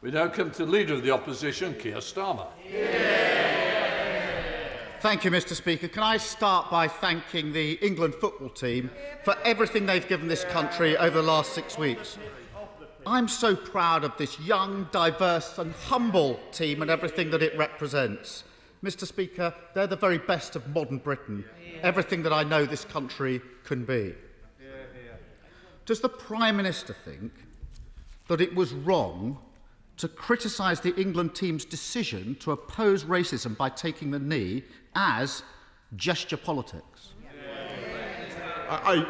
We now come to Leader of the Opposition, Keir Starmer. Thank you, Mr. Speaker. Can I start by thanking the England football team for everything they've given this country over the last 6 weeks. I'm so proud of this young, diverse and humble team and everything that it represents. Mr. Speaker, they're the very best of modern Britain, everything that I know this country can be. Does the Prime Minister think that it was wrong to criticise the England team's decision to oppose racism by taking the knee as gesture politics? I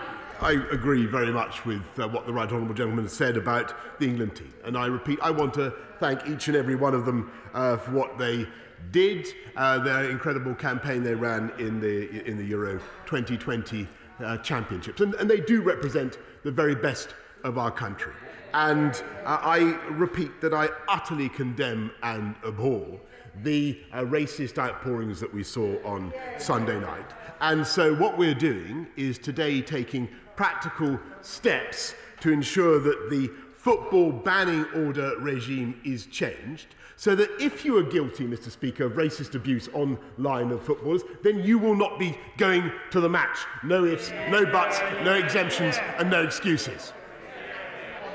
agree very much with what the Right Honourable Gentleman has said about the England team. And I repeat, I want to thank each and every one of them for what they did, their incredible campaign they ran in the Euro 2020 Championships. And they do represent the very best of our country. And I repeat that I utterly condemn and abhor the racist outpourings that we saw on Sunday night. And so what we're doing is today taking practical steps to ensure that the football banning order regime is changed, so that if you are guilty, Mr. Speaker, of racist abuse online of footballers, then you will not be going to the match. No ifs, no buts, no exemptions and no excuses.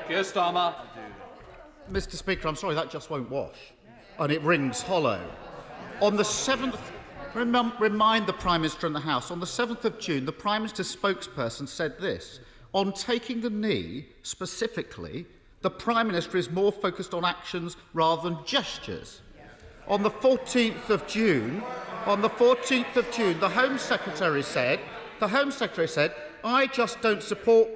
Keir Starmer. Mr. Speaker, I'm sorry, that just won't wash. And it rings hollow. On the 7th, remind the Prime Minister and the House, on the 7th of June, the Prime Minister's spokesperson said this: on taking the knee, specifically, the Prime Minister is more focused on actions rather than gestures. On the 14th of June, the Home Secretary said, I just don't support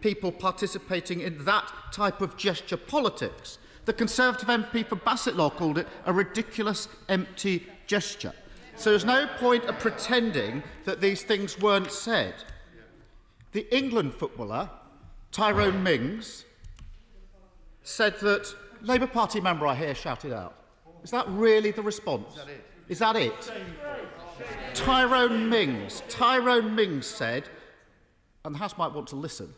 people participating in that type of gesture politics. The Conservative MP for Bassetlaw called it a ridiculous, empty gesture. So there's no point of pretending that these things weren't said. The England footballer, Tyrone Mings, said that Labour Party member I hear shouted out. Is that really the response? Is that it? Tyrone Mings said, and the House might want to listen,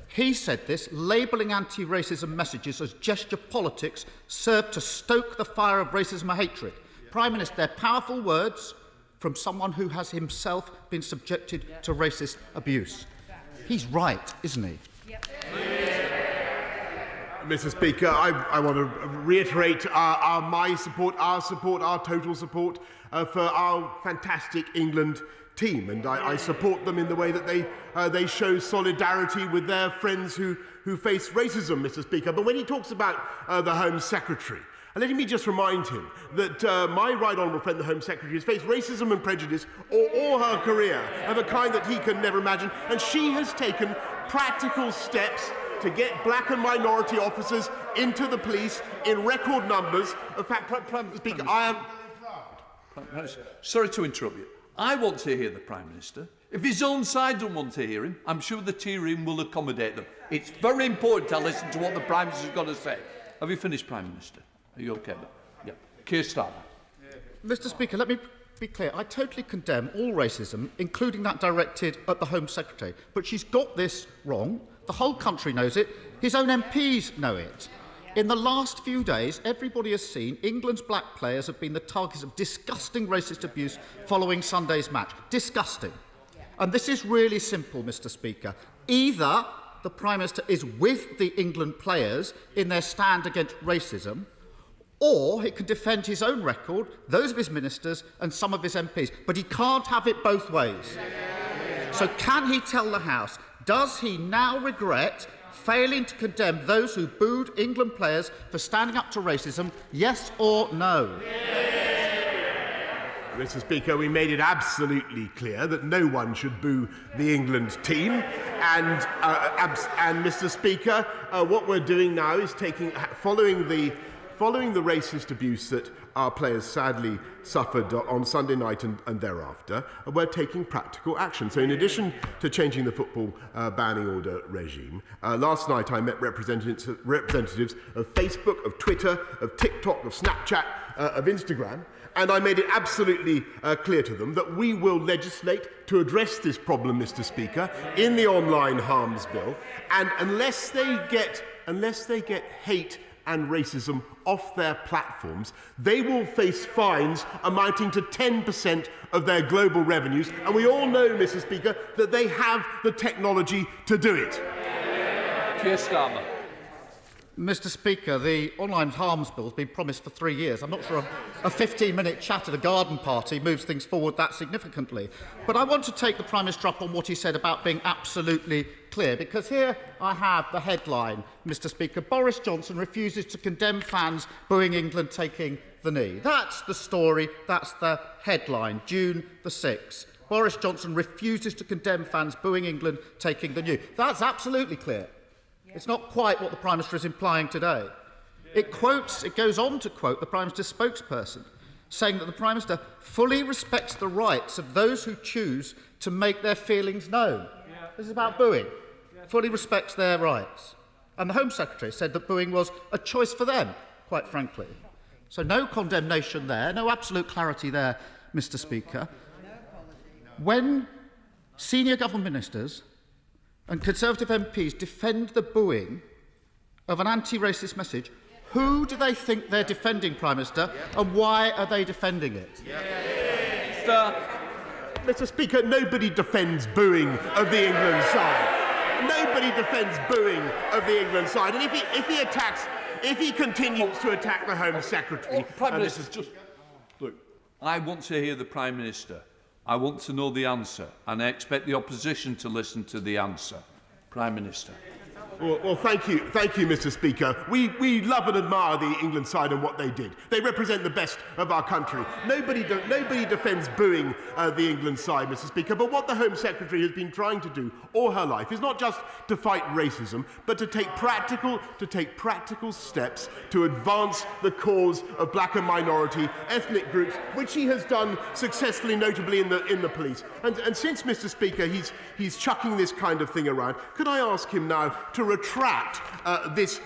he said this: labelling anti-racism messages as gesture politics served to stoke the fire of racism and hatred. Prime Minister, they're powerful words from someone who has himself been subjected to racist abuse. He's right, isn't he? Mr. Speaker, I want to reiterate our total support for our fantastic England team, and I support them in the way that they show solidarity with their friends who face racism, Mr. Speaker. But when he talks about the Home Secretary, let me just remind him that my right honourable friend, the Home Secretary, has faced racism and prejudice all her career of a kind that he can never imagine, and she has taken practical steps to get black and minority officers into the police in record numbers. In fact, Prime Speaker, I am... Sorry to interrupt you. I want to hear the Prime Minister. If his own side don't want to hear him, I'm sure the tea room will accommodate them. It's very important to listen to what the Prime Minister's got to say. Have you finished, Prime Minister? Are you OK? Yeah. Keir Starmer. Mr. Speaker, let me be clear. I totally condemn all racism, including that directed at the Home Secretary. But she's got this wrong. The whole country knows it. His own MPs know it. In the last few days, everybody has seen England's black players have been the targets of disgusting racist abuse following Sunday's match. Disgusting. And this is really simple, Mr. Speaker. Either the Prime Minister is with the England players in their stand against racism, or he can defend his own record, those of his ministers and some of his MPs. But he can't have it both ways. So can he tell the House, does he now regret failing to condemn those who booed England players for standing up to racism, yes or no? Mr. Speaker, we made it absolutely clear that no one should boo the England team. And Mr. Speaker, what we're doing now is following the racist abuse that our players sadly suffered on Sunday night and thereafter, we're taking practical action. So in addition to changing the football banning order regime, last night I met representatives of Facebook, of Twitter, of TikTok, of Snapchat, of Instagram, and I made it absolutely clear to them that we will legislate to address this problem, Mr. Speaker, in the online harms bill, and unless they get hate and racism off their platforms, they will face fines amounting to 10% of their global revenues. And we all know, Mr. Speaker, that they have the technology to do it. Keir Starmer. Mr. Speaker, the online harms bill has been promised for 3 years. I'm not sure a 15-minute chat at a garden party moves things forward that significantly. But I want to take the Prime Minister up on what he said about being absolutely clear, because here I have the headline, Mr. Speaker: Boris Johnson refuses to condemn fans booing England taking the knee. That's the story, that's the headline, June the 6th. Boris Johnson refuses to condemn fans booing England taking the knee. That's absolutely clear. It's not quite what the Prime Minister is implying today. It goes on to quote the Prime Minister's spokesperson, saying that the Prime Minister fully respects the rights of those who choose to make their feelings known. This is about booing. Fully respects their rights. And the Home Secretary said that booing was a choice for them, quite frankly. So no condemnation there, no absolute clarity there, Mr. Speaker. When senior government ministers and Conservative MPs defend the booing of an anti-racist message, who do they think they're defending, Prime Minister, and why are they defending it? Mr. Speaker, nobody defends booing of the England side. Nobody defends booing of the England side. And if he continues to attack the Home Secretary... Prime Minister, just... Look, I want to hear the Prime Minister. I want to know the answer, and I expect the opposition to listen to the answer. Prime Minister. Well, thank you, Mr. Speaker. We love and admire the England side and what they did. They represent the best of our country. Nobody defends booing the England side, Mr. Speaker. But what the Home Secretary has been trying to do all her life is not just to fight racism, but to take practical steps to advance the cause of black and minority ethnic groups, which he has done successfully, notably in the police. And since, Mr. Speaker, he's chucking this kind of thing around, could I ask him now to retract this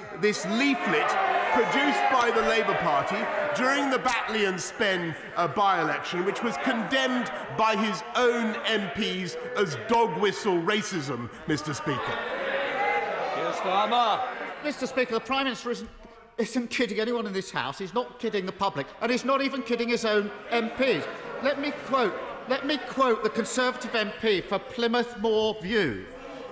leaflet produced by the Labour Party during the Batley and Spen by-election, which was condemned by his own MPs as dog whistle racism, Mr. Speaker? Keir Starmer. Mr. Speaker, the Prime Minister isn't kidding anyone in this House. He's not kidding the public, and he's not even kidding his own MPs. Let me quote the Conservative MP for Plymouth Moor View.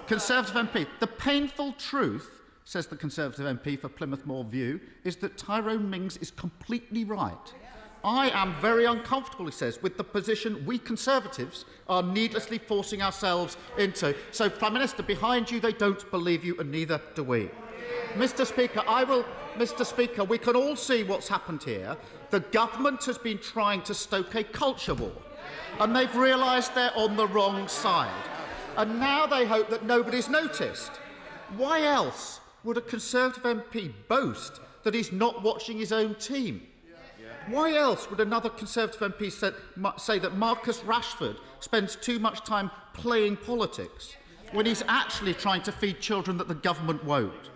Conservative MP, the painful truth, says the Conservative MP for Plymouth Moor View, is that Tyrone Mings is completely right. I am very uncomfortable, he says, with the position we Conservatives are needlessly forcing ourselves into. So, Prime Minister, behind you, they don't believe you, and neither do we. Mr. Speaker, we can all see what's happened here. The government has been trying to stoke a culture war, and they've realised they're on the wrong side. And now they hope that nobody's noticed. Why else would a Conservative MP boast that he's not watching his own team? Why else would another Conservative MP say that Marcus Rashford spends too much time playing politics when he's actually trying to feed children that the government won't?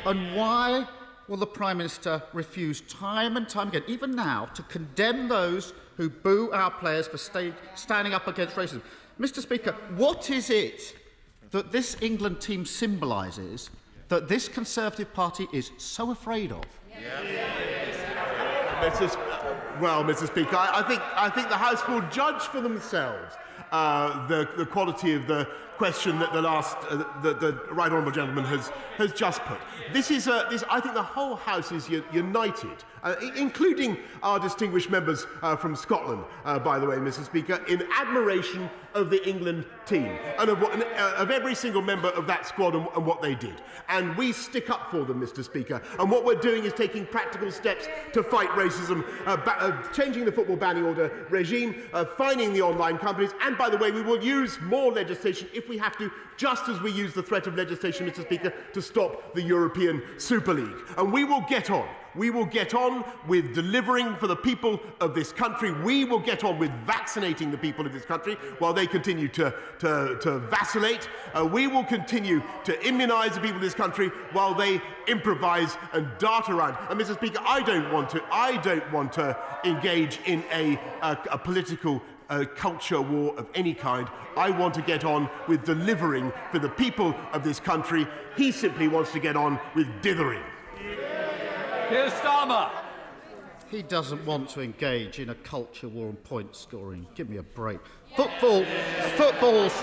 And why will the Prime Minister refuse time and time again, even now, to condemn those who boo our players for standing up against racism? Mr. Speaker, what is it that this England team symbolises that this Conservative Party is so afraid of? Mr. Speaker, I think the House will judge for themselves the quality of the question that the right honourable gentleman has just put. I think the whole House is united, including our distinguished members from Scotland, by the way, Mr. Speaker, in admiration of the England team and of every single member of that squad and what they did. And we stick up for them, Mr. Speaker. And what we're doing is taking practical steps to fight racism, changing the football banning order regime, fining the online companies, and, by the way, we will use more legislation if we have to, just as we use the threat of legislation, Mr. Speaker, to stop the European Super League. And we will get on. We will get on with delivering for the people of this country. We will get on with vaccinating the people of this country while they continue to vacillate. We will continue to immunise the people of this country while they improvise and dart around. And, Mr. Speaker, I don't want to engage in a political culture war of any kind. I want to get on with delivering for the people of this country. He simply wants to get on with dithering. Keir Starmer. He doesn't want to engage in a culture war and point scoring. Give me a break. Football's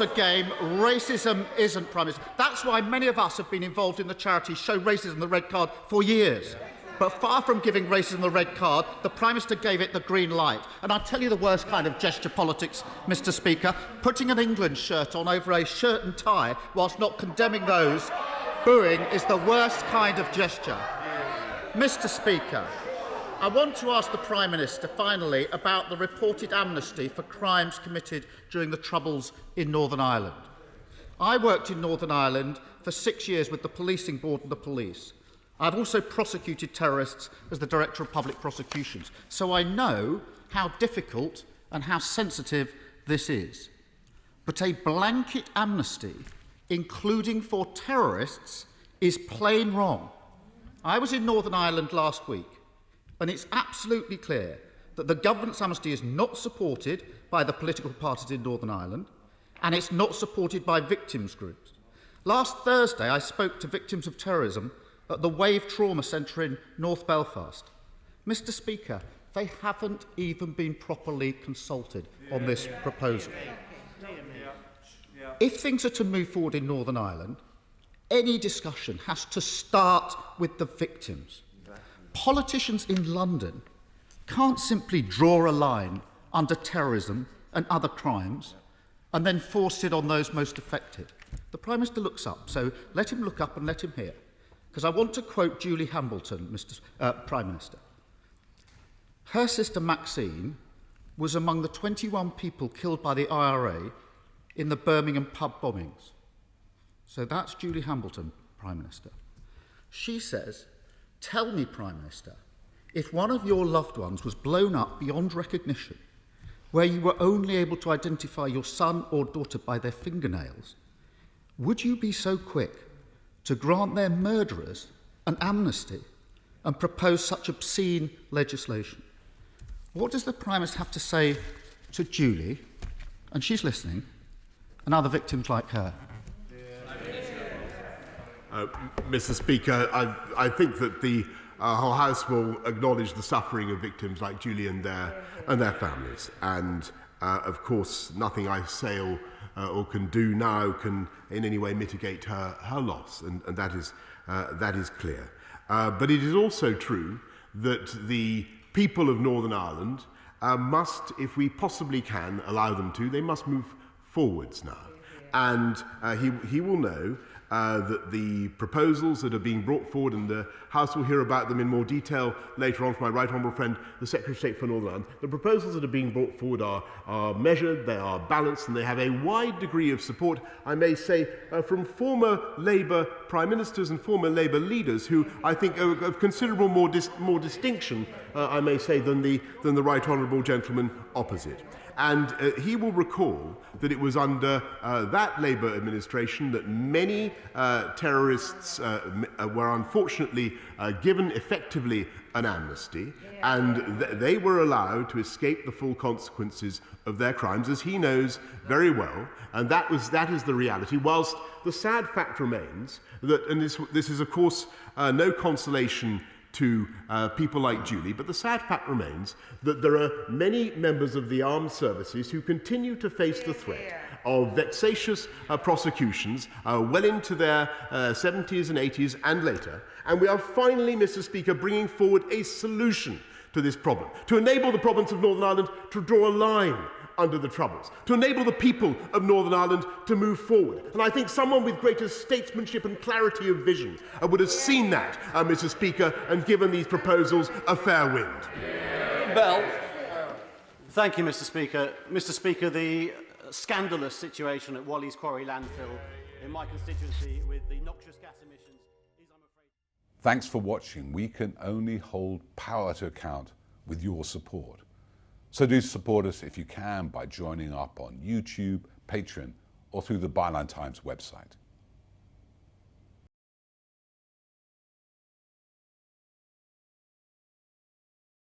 a game. Racism isn't, Prime Minister. That's why many of us have been involved in the charity Show Racism the Red Card for years. But far from giving racism the red card, the Prime Minister gave it the green light. And I'll tell you the worst kind of gesture politics, Mr. Speaker, putting an England shirt on over a shirt and tie whilst not condemning those booing is the worst kind of gesture. Mr. Speaker, I want to ask the Prime Minister, finally, about the reported amnesty for crimes committed during the Troubles in Northern Ireland. I worked in Northern Ireland for 6 years with the Policing Board and the police. I've also prosecuted terrorists as the Director of Public Prosecutions, so I know how difficult and how sensitive this is. But a blanket amnesty, including for terrorists, is plain wrong. I was in Northern Ireland last week, and it's absolutely clear that the government's amnesty is not supported by the political parties in Northern Ireland, and it's not supported by victims groups. Last Thursday, I spoke to victims of terrorism at the Wave Trauma Centre in North Belfast. Mr. Speaker, they haven't even been properly consulted on this proposal. If things are to move forward in Northern Ireland, any discussion has to start with the victims. Politicians in London can't simply draw a line under terrorism and other crimes and then force it on those most affected. The Prime Minister looks up, so let him look up and let him hear. Because I want to quote Julie Hambleton, Prime Minister. Her sister Maxine was among the 21 people killed by the IRA in the Birmingham pub bombings. So that's Julie Hambleton, Prime Minister. She says, tell me, Prime Minister, if one of your loved ones was blown up beyond recognition, where you were only able to identify your son or daughter by their fingernails, would you be so quick to grant their murderers an amnesty and propose such obscene legislation? What does the Prime Minister have to say to Julie, and she's listening, and other victims like her? Mr. Speaker, I think that the whole House will acknowledge the suffering of victims like Julie and their families. And, of course, nothing I say or can do now can in any way mitigate her loss, and that is clear. But it is also true that the people of Northern Ireland must, if we possibly can allow them to, they must move forwards now. And he will know that the proposals that are being brought forward, and the House will hear about them in more detail later on from my right honourable friend, the Secretary of State for Northern Ireland. The proposals that are being brought forward are measured, they are balanced, and they have a wide degree of support, I may say, from former Labour Prime Ministers and former Labour leaders who I think are of considerable more distinction, I may say, than the right honourable gentleman opposite. And he will recall that it was under that Labour administration that many terrorists were unfortunately given effectively an amnesty, and they were allowed to escape the full consequences of their crimes, as he knows very well, and that is the reality, whilst the sad fact remains that, and this is of course no consolation to people like Julie, but the sad fact remains that there are many members of the armed services who continue to face the threat of vexatious prosecutions well into their 70s and 80s and later. And we are finally, Mr. Speaker, bringing forward a solution to this problem, to enable the province of Northern Ireland to draw a line under the Troubles, to enable the people of Northern Ireland to move forward. And I think someone with greater statesmanship and clarity of vision would have seen that, Mr. Speaker, and given these proposals a fair wind. Bell. Thank you, Mr. Speaker. Mr. Speaker, the scandalous situation at Wally's Quarry landfill in my constituency with the noxious gas emissions is, I'm afraid... Thanks for watching. We can only hold power to account with your support. So do support us if you can by joining up on YouTube, Patreon, or through the Byline Times website.